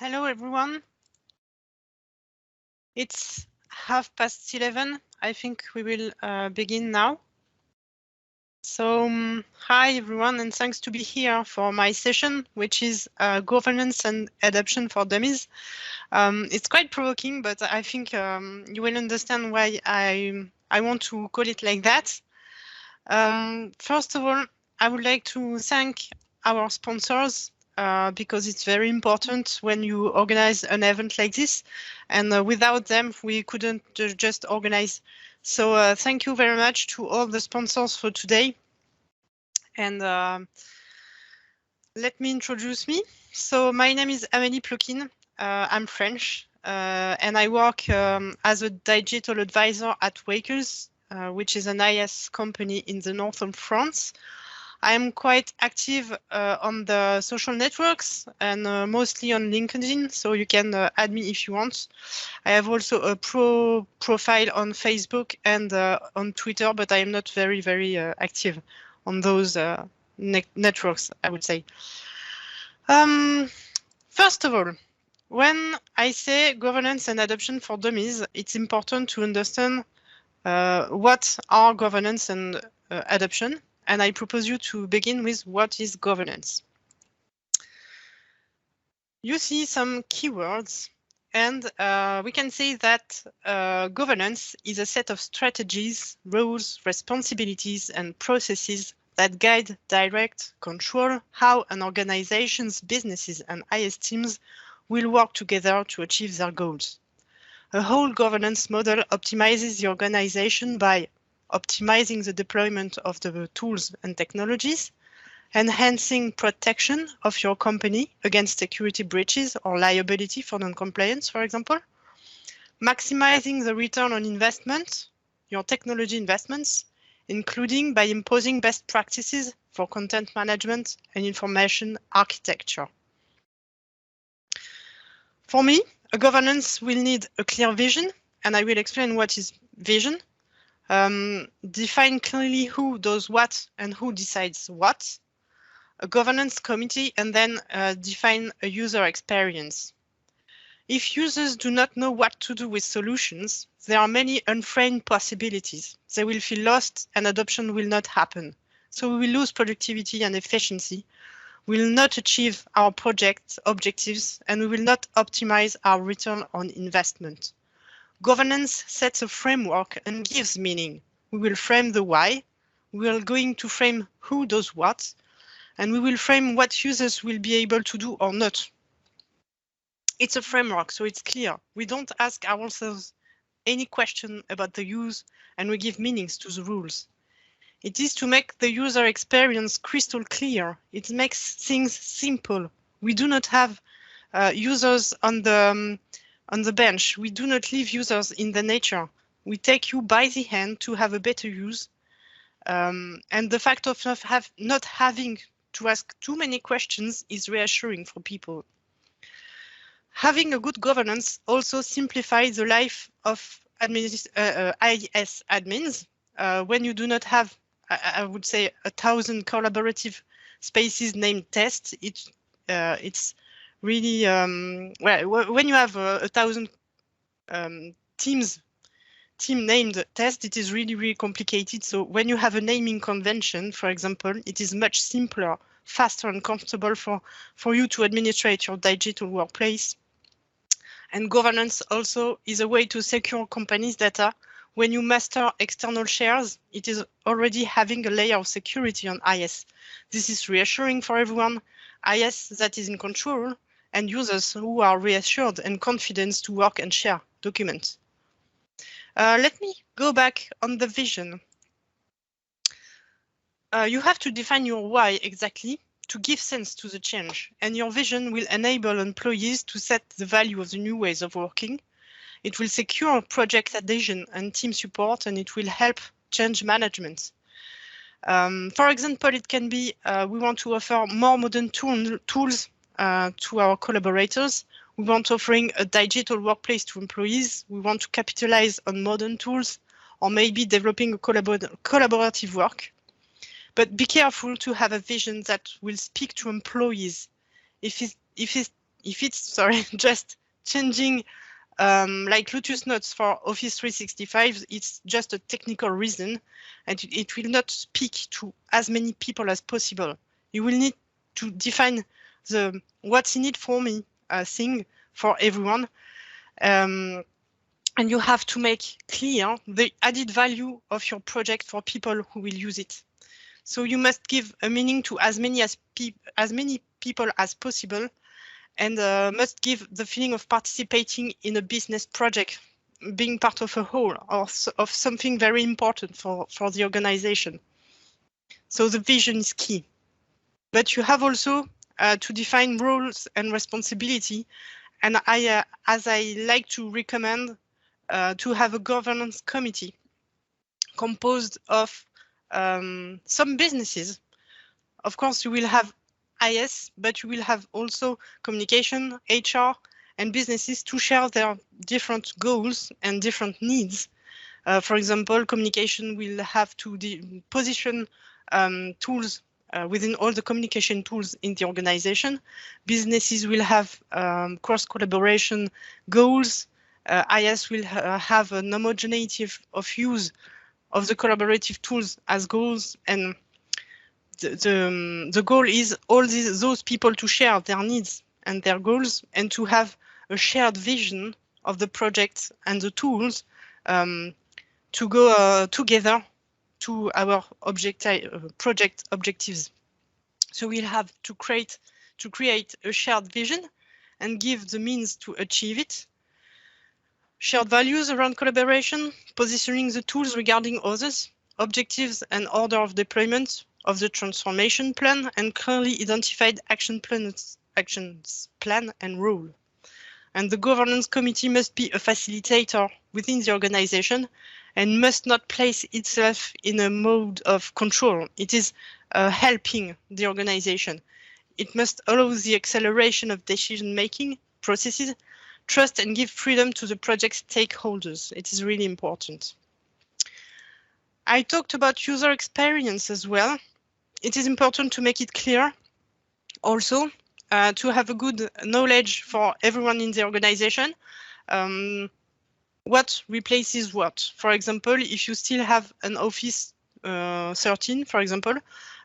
Hello, everyone. It's 11:30. I think we will begin now. So, hi, everyone, and thanks to be here for my session, which is Governance and Adoption for Dummies. It's quite provoking, but I think you will understand why I want to call it like that. First of all, I would like to thank our sponsors because it's very important when you organize an event like this. And without them, we couldn't just organize. So thank you very much to all the sponsors for today. And let me introduce me. So my name is Amélie Plockyn. I'm French and I work as a digital advisor at Wakers, which is an IS company in the north of France. I'm quite active on the social networks and mostly on LinkedIn, so you can add me if you want. I have also a profile on Facebook and on Twitter, but I am not very active on those networks, I would say. First of all, when I say governance and adoption for dummies, it's important to understand what are governance and adoption. And I propose you to begin with what is governance. You see some keywords, and we can say that governance is a set of strategies, rules, responsibilities, and processes that guide, direct, control how an organization's businesses and IS teams will work together to achieve their goals. A whole governance model optimizes the organization by optimizing the deployment of the tools and technologies, enhancing protection of your company against security breaches or liability for non-compliance, for example, maximizing the return on investment, your technology investments, including by imposing best practices for content management and information architecture. For me, a governance will need a clear vision, and I will explain what is vision. Define clearly who does what and who decides what, a governance committee, and then define a user experience. If users do not know what to do with solutions, there are many unframed possibilities. They will feel lost and adoption will not happen. So we will lose productivity and efficiency. We will not achieve our project objectives, and we will not optimize our return on investment. Governance sets a framework and gives meaning. We will frame the why, we are going to frame who does what, and we will frame what users will be able to do or not. It's a framework, so it's clear. We don't ask ourselves any question about the use, and we give meanings to the rules. It is to make the user experience crystal clear. It makes things simple. We do not have users on the bench. We do not leave users in the nature. We take you by the hand to have a better use. And the fact of not having to ask too many questions is reassuring for people. Having a good governance also simplifies the life of IS admins. When you do not have, I would say, 1,000 collaborative spaces named tests, it's really, well, when you have 1,000 team named test, it is really complicated. So when you have a naming convention, for example, it is much simpler, faster and comfortable for you to administrate your digital workplace. And governance also is a way to secure companies' data. When you master external shares, it is already having a layer of security on IS. This is reassuring for everyone, IS that is in control, and users who are reassured and confident to work and share documents. Let me go back on the vision. You have to define your why exactly to give sense to the change, and your vision will enable employees to set the value of the new ways of working. It will secure project adhesion and team support, and it will help change management. For example, it can be we want to offer more modern tools to our collaborators. We want offering a digital workplace to employees. We want to capitalize on modern tools, or maybe developing a collaborative work. But be careful to have a vision that will speak to employees. If if it's, sorry, just changing like Lotus Notes for Office 365, it's just a technical reason, and it will not speak to as many people as possible. You will need to define the what's in it for me thing for everyone. And you have to make clear the added value of your project for people who will use it. So you must give a meaning to as many people as possible, and must give the feeling of participating in a business project, being part of a whole or of something very important for the organization. So the vision is key. But you have also to define roles and responsibility. And as I like to recommend, to have a governance committee composed of some businesses. Of course, you will have IS, but you will have also communication, HR, and businesses to share their different goals and different needs. For example, communication will have to position tools within all the communication tools in the organization. Businesses will have cross-collaboration goals. IS will have an homogeneity of use of the collaborative tools as goals, and the goal is all those people to share their needs and their goals, and to have a shared vision of the project and the tools to go together to our project objectives. So we'll have to create a shared vision and give the means to achieve it. Shared values around collaboration, positioning the tools regarding others, objectives and order of deployment of the transformation plan, and clearly identified action plan and role. And the governance committee must be a facilitator within the organization and must not place itself in a mode of control. It is helping the organization. It must allow the acceleration of decision-making processes, trust, and give freedom to the project stakeholders. It is really important. I talked about user experience as well. It is important to make it clear also to have a good knowledge for everyone in the organization. What replaces what? For example, if you still have an Office 13, for example,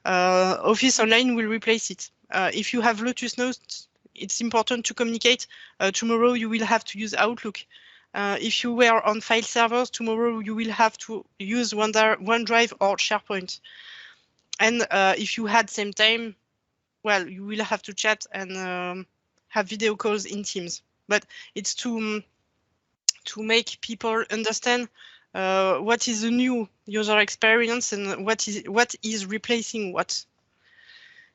Office Online will replace it. If you have Lotus Notes, it's important to communicate. Tomorrow you will have to use Outlook. If you were on file servers, tomorrow you will have to use OneDrive or SharePoint. And if you had same time, well, you will have to chat and have video calls in Teams. But it's to make people understand what is the new user experience and what is replacing what.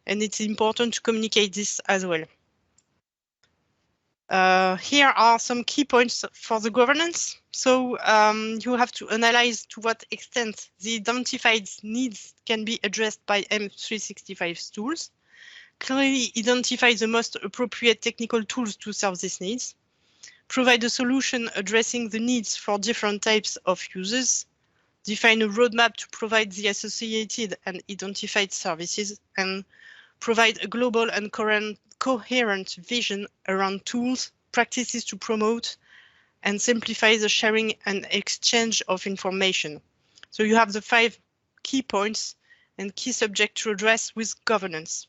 And it's important to communicate this as well. Here are some key points for the governance. So you have to analyze to what extent the identified needs can be addressed by M365's tools. Clearly identify the most appropriate technical tools to serve these needs. Provide a solution addressing the needs for different types of users. Define a roadmap to provide the associated and identified services, and provide a global and coherent vision around tools, practices to promote, and simplify the sharing and exchange of information. So you have the 5 key points and key subjects to address with governance.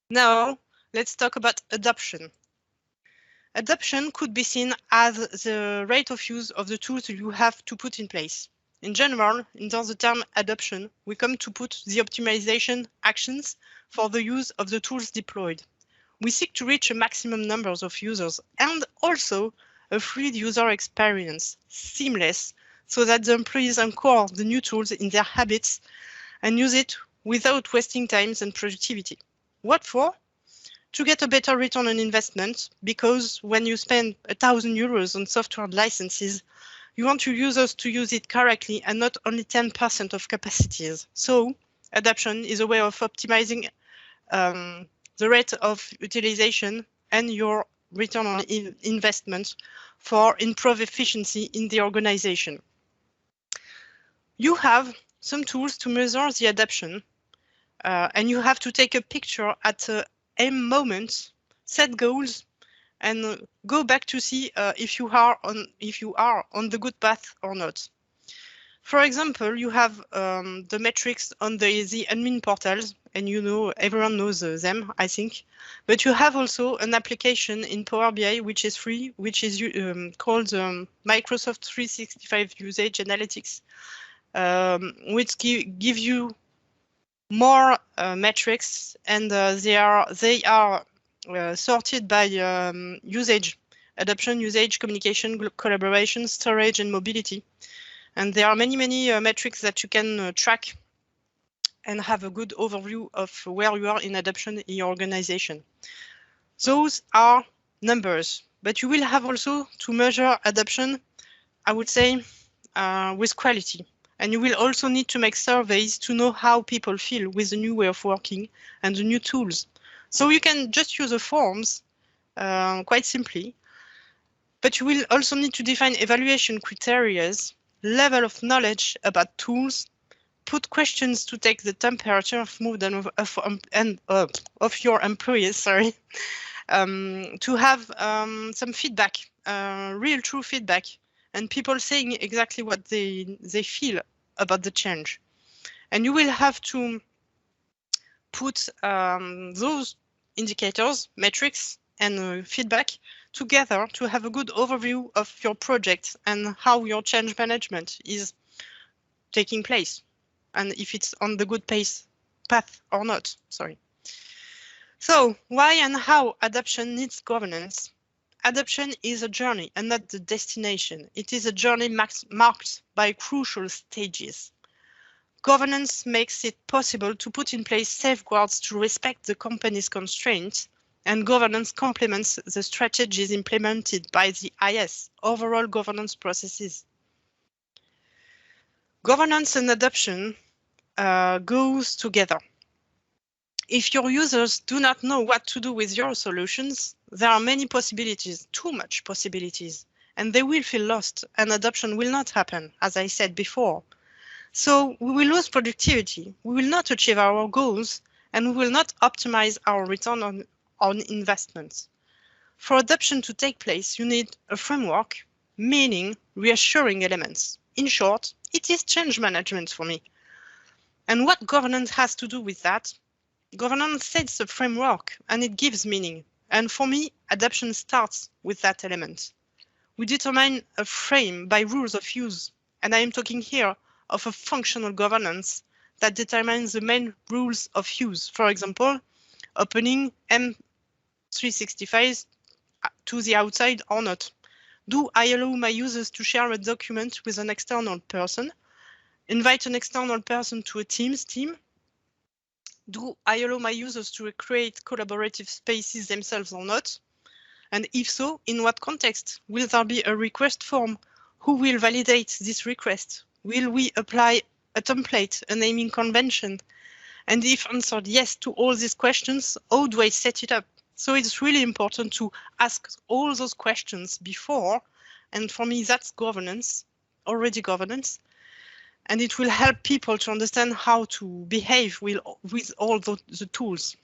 Now, let's talk about adoption. Adoption could be seen as the rate of use of the tools you have to put in place. In general, under the term adoption, we come to put the optimization actions for the use of the tools deployed. We seek to reach a maximum number of users and also a fluid user experience, seamless, so that the employees anchor the new tools in their habits and use it without wasting time and productivity. What for? To get a better return on investment, because when you spend €1,000 on software licenses, you want your users to use it correctly and not only 10% of capacities. So adoption is a way of optimizing the rate of utilization and your return on investment for improved efficiency in the organization. You have some tools to measure the adoption, and you have to take a picture at a moment set goals, and go back to see if you are on the good path or not. For example, you have the metrics on the admin portals, and everyone knows them, I think. But you have also an application in Power BI which is free, which is called Microsoft 365 Usage Analytics, which give you more metrics, and they are sorted by usage, adoption, usage, communication, collaboration, storage, and mobility. And there are many metrics that you can track and have a good overview of where you are in adoption in your organization. Those are numbers, but you will have also to measure adoption, I would say, with quality. And you will also need to make surveys to know how people feel with the new way of working and the new tools. So you can just use the forms quite simply, but you will also need to define evaluation criteria, level of knowledge about tools, put questions to take the temperature of mood of your employees, sorry, to have some feedback, real true feedback, and people saying exactly what they feel about the change. And you will have to put those indicators, metrics, and feedback together to have a good overview of your project and how your change management is taking place, and if it's on the good path or not, sorry. So why and how adoption needs governance? Adoption is a journey and not the destination. It is a journey marked by crucial stages. Governance makes it possible to put in place safeguards to respect the company's constraints, and governance complements the strategies implemented by the IS, overall governance processes. Governance and adoption goes together. If your users do not know what to do with your solutions, there are many possibilities, too much possibilities, and they will feel lost, and adoption will not happen, as I said before. So we will lose productivity, we will not achieve our goals, and we will not optimize our return on investments. For adoption to take place, you need a framework, meaning reassuring elements. In short, it is change management for me. And what governance has to do with that? Governance sets a framework and it gives meaning. And for me, adoption starts with that element. We determine a frame by rules of use, and I am talking here of a functional governance that determines the main rules of use. For example, opening M365 to the outside or not. Do I allow my users to share a document with an external person? Invite an external person to a Teams team? Do I allow my users to create collaborative spaces themselves or not? And if so, in what context? Will there be a request form? Who will validate this request? Will we apply a template, a naming convention? And if answered yes to all these questions, how do I set it up? So it's really important to ask all those questions before. And for me, that's governance, already governance. And it will help people to understand how to behave with all the tools.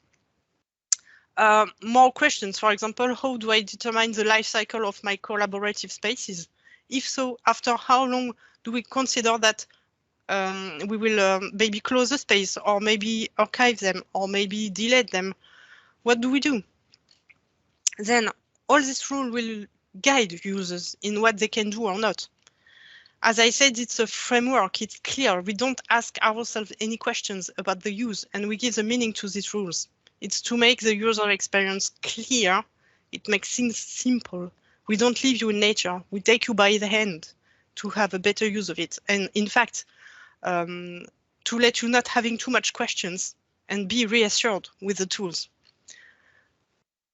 More questions, for example, how do I determine the life cycle of my collaborative spaces? If so, after how long do we consider that we will maybe close the space, or maybe archive them, or maybe delete them? What do we do? Then all this rule will guide users in what they can do or not. As I said, it's a framework, it's clear. We don't ask ourselves any questions about the use, and we give the meaning to these rules. It's to make the user experience clear. It makes things simple. We don't leave you in nature. We take you by the hand to have a better use of it. And in fact, to let you not having too much questions and be reassured with the tools.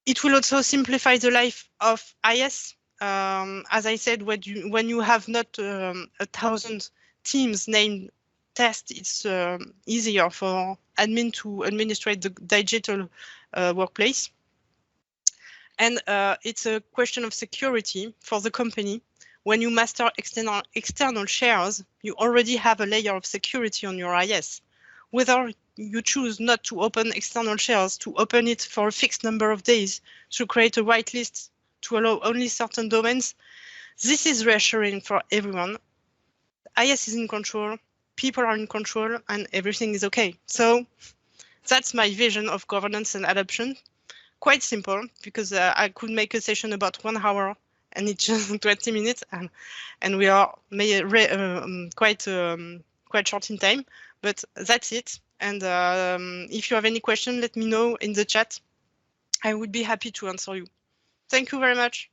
It will also simplify the life of IS. As I said, when you have not 1,000 teams named test, it's easier for admin to administrate the digital workplace. And it's a question of security for the company. When you master external shares, you already have a layer of security on your IS. Whether you choose not to open external shares, to open it for a fixed number of days, to create a whitelist to allow only certain domains, this is reassuring for everyone. IS is in control, people are in control, and everything is okay. So that's my vision of governance and adoption. Quite simple, because I could make a session about 1 hour and it's just 20 minutes, and we are quite short in time, but that's it. And if you have any question, let me know in the chat. I would be happy to answer you. Thank you very much.